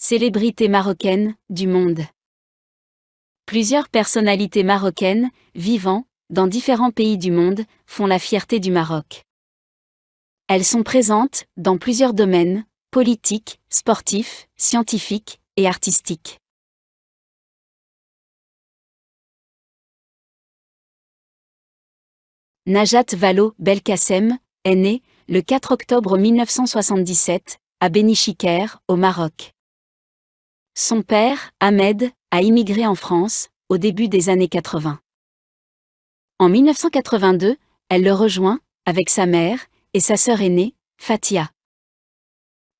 Célébrités marocaines du monde. Plusieurs personnalités marocaines, vivant, dans différents pays du monde, font la fierté du Maroc. Elles sont présentes, dans plusieurs domaines, politiques, sportifs, scientifiques et artistiques. Najat Vallaud Belkacem est née, le 4 octobre 1977, à Bénichiker, au Maroc. Son père, Ahmed, a immigré en France, au début des années 80. En 1982, elle le rejoint, avec sa mère, et sa sœur aînée, Fatia.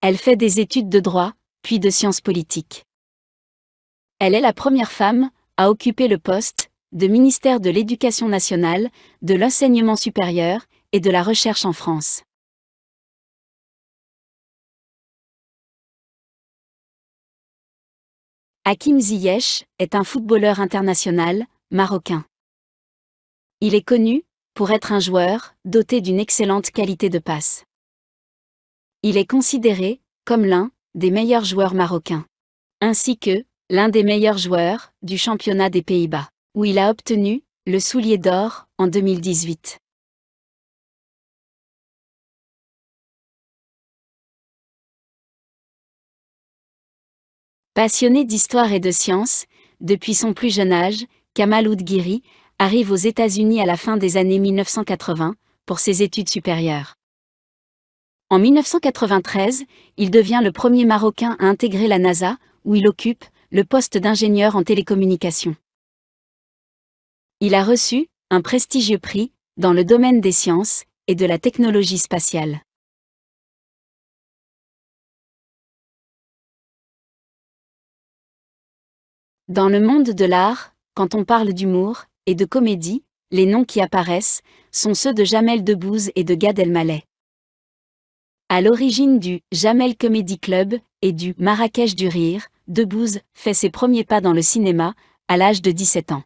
Elle fait des études de droit, puis de sciences politiques. Elle est la première femme à occuper le poste de ministère de l'Éducation nationale, de l'enseignement supérieur et de la recherche en France. Hakim Ziyech est un footballeur international, marocain. Il est connu pour être un joueur doté d'une excellente qualité de passe. Il est considéré comme l'un des meilleurs joueurs marocains, ainsi que l'un des meilleurs joueurs du championnat des Pays-Bas, où il a obtenu le soulier d'or en 2018. Passionné d'histoire et de sciences, depuis son plus jeune âge, Kamal Oudghiri arrive aux États-Unis à la fin des années 1980 pour ses études supérieures. En 1993, il devient le premier Marocain à intégrer la NASA, où il occupe le poste d'ingénieur en télécommunications. Il a reçu un prestigieux prix dans le domaine des sciences et de la technologie spatiale. Dans le monde de l'art, quand on parle d'humour et de comédie, les noms qui apparaissent sont ceux de Jamel Debbouze et de Gad Elmaleh. À l'origine du Jamel Comedy Club et du Marrakech du Rire, Debbouze fait ses premiers pas dans le cinéma à l'âge de 17 ans.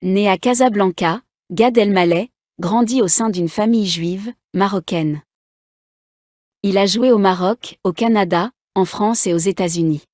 Né à Casablanca, Gad Elmaleh grandit au sein d'une famille juive marocaine. Il a joué au Maroc, au Canada, en France et aux États-Unis.